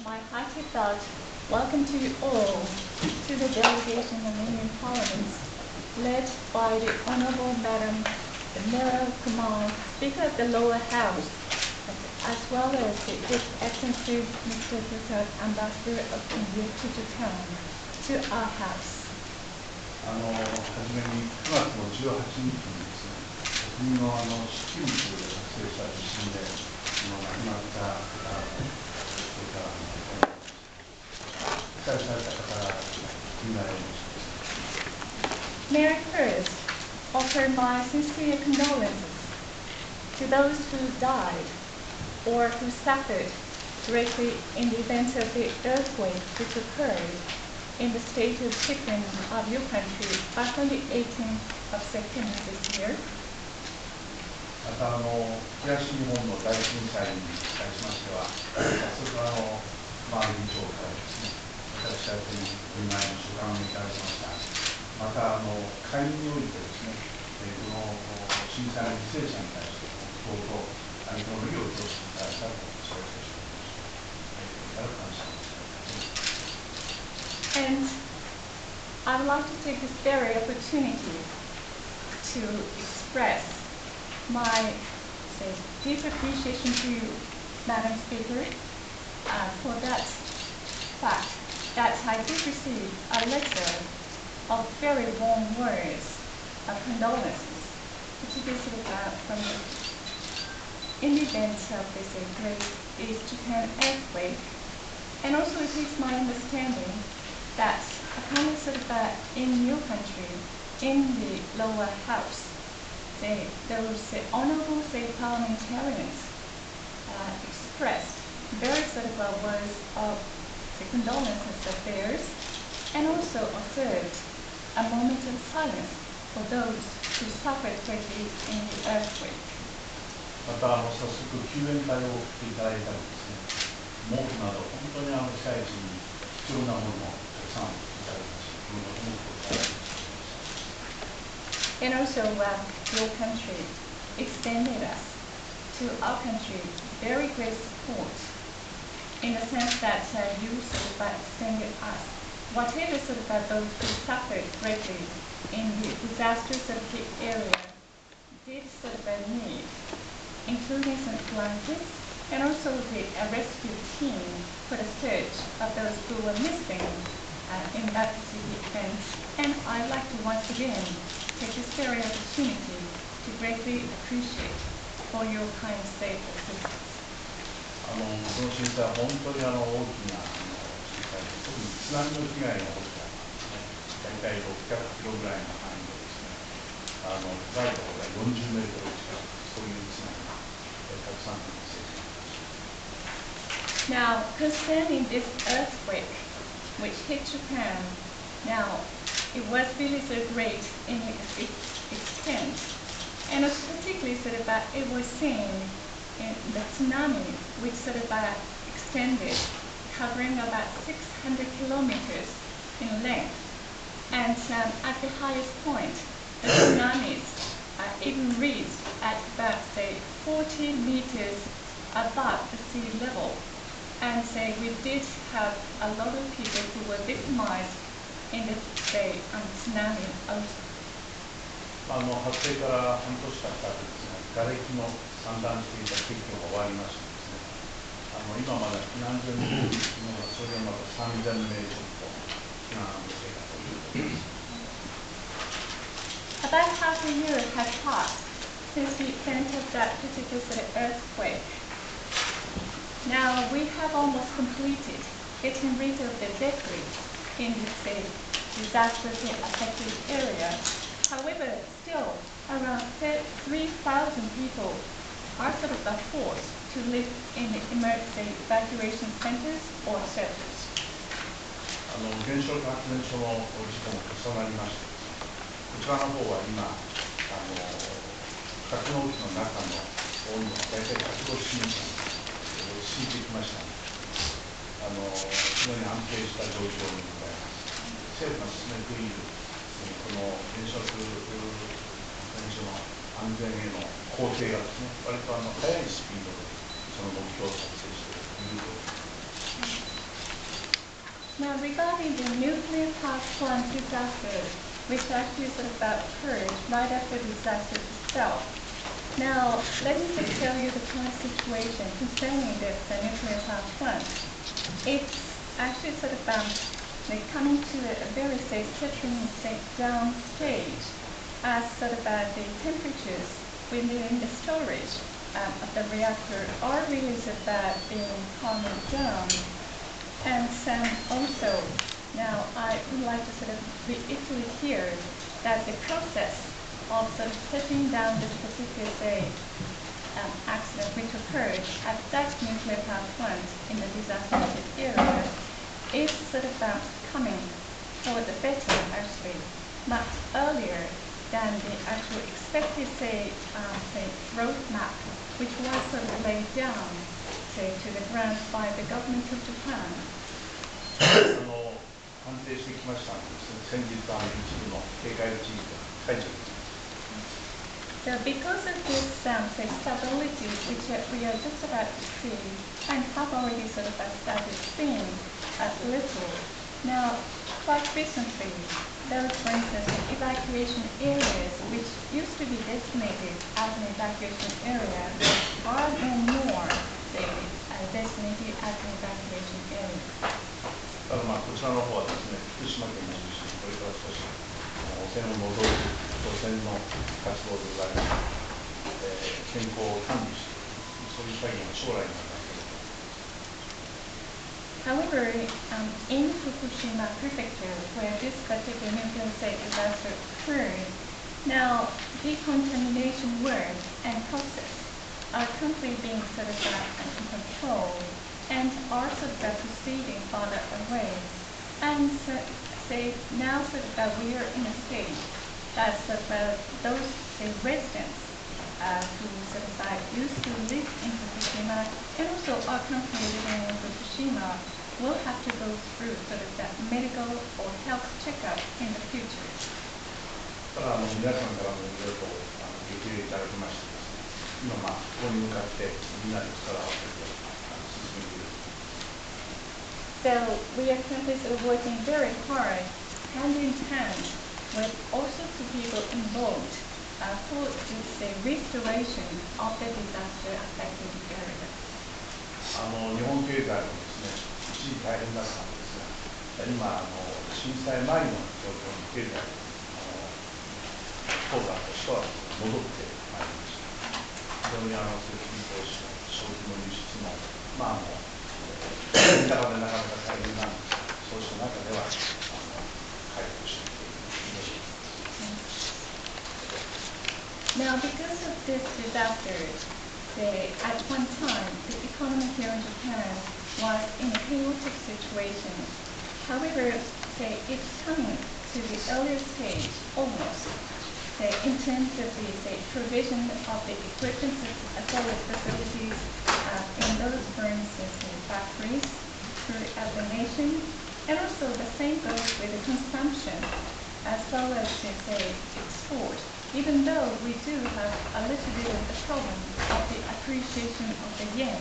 My hearty thought, welcome to you all to the delegation of Indian Parliament, led by the Honourable Madam Nira Kumar, Speaker of the Lower House, as well as His Excellency Mr. Prasad, Ambassador of India to Japan, to our House. はじめに9月の18日にですね、国の支給率で発生した地震で亡くなった方、それから被災された方になりました。May I first offer my sincere condolences to those who died or who suffered directly in the event of the earthquake which occurred in the state of Sikkim of your country back on the 18th of September this year. また東日本の大震災に対しましては、早速クマール議長からですね、私たちにお見舞いの書簡をいただきました。また会議においてですね、この震災の犠牲者に対して国葬と哀悼の意を表していただいたと承知しております。感謝を申し上げます。And I would like to take this very opportunity to express my deep appreciation to you, Madam Speaker, for that fact that I did receive a letter of very warm words of condolences, particularly from in the event of this great East Japan earthquake. And also it is my understanding that apparently in your country, in the lower house, those honourable parliamentarians expressed very words of condolences of theirs, and also observed a moment of silence for those who suffered greatly in the earthquake. また早速救援隊を送っていただいたりですね、毛布など本当に被災地に必要なものをたくさんいただきました。このこともございました。And also, your country extended us to our country very great support, in the sense that you extended us whatever those who suffered greatly in the disastrous area did need, including some blankets and also the rescue team for the search of those who were missing in that particular event. And I'd like to once again take this very opportunity to greatly appreciate for your kind state assistance. この震災は本当に大きな震災で、特に津波の被害が大きかったんですね。大体600キロぐらいの範囲でですね、深いところが40メートル近く、そういう津波がたくさん発生しました。Now, concerning this earthquake which hit Japan, now it was really so great in its extent, and particularly it was seen in the tsunami, which extended, covering about 600 kilometers in length, and at the highest point, the tsunamis even reached at about 40 meters above the sea level. And we did have a lot of people who were victimized in the tsunami also. 発生から半年経った後ですね、瓦礫の散乱していた撤去が終わりましてですね、今まだ避難所にいるのがそれでまた3000名ちょっと避難生活をしています。About half a year has passed since the event of that particular earthquake. Now we have almost completed getting rid of the debris in this disastrously affected area. However, still around 3,000 people are forced to live in the emergency evacuation centers or shelters. 原子力発電所の事故も重なりまして、こちらの方は今格納機の中の温度が大体150度敷いてきましたので、非常に安定した状況にございます。政府が進めているこの原子力発電所の安全への工程がですね、割と速いスピードでその目標を達成しているということです。Now, regarding the nuclear power plant disaster, which actually occurred right after the disaster itself. Now, let me just tell you the current situation concerning this nuclear power plant. It's actually coming to a very settling down stage as the temperatures within the storage of the reactor are really being calming down. And also, now I would like to reiterate here that the process of shutting down this particular accident which occurred at that nuclear power plant in the disaster area is coming for the better, actually, much earlier than the actual expected roadmap which was laid down to the ground by the government of Japan. 安定してきましたので、先日一部の警戒地域が解除できました。 So because of this stability which we are just about to see and have already started seeing a little, now quite recently, those, for instance, evacuation areas which used to be designated as an evacuation area are no more designated as an evacuation area. ただこちらの方はですね、福島県の中心、これから少し汚染を除く除染の活動でございます。健康を管理していく、そういう作業が将来になっている。 However, in Fukushima Prefecture, where this particular nuclear disaster occurred, now decontamination work and process are currently being under control and are proceeding farther away. And now we are in a stage that those residents who used to live in Fukushima and also are currently living in Fukushima will have to go through that medical or health checkup in the future. ただ皆さんからもいろいろと激励いただきましてですね、今ここに向かってみんなで力を合わせて進めている。 So we are currently working very hard, hand in hand, with all sorts of people involved for the restoration of the disaster-affected area. 日本経済もですね、一時大変だったんですが、今震災前の状況に経済効果としては戻ってまいりました。非常に設備投資も消費の輸出も豊かでなかなか大変なんですが、そうした中では回復していくということです。 Now, because of this disaster, at one time, the economy here in Japan was in a chaotic situation. However, it's coming to the earlier stage almost, in terms of the provision of the equipment as well as facilities in those, for instance, in factories throughout the nation, and also the same goes with the consumption as well as export. Even though we do have a little bit of the problem of the appreciation of the yen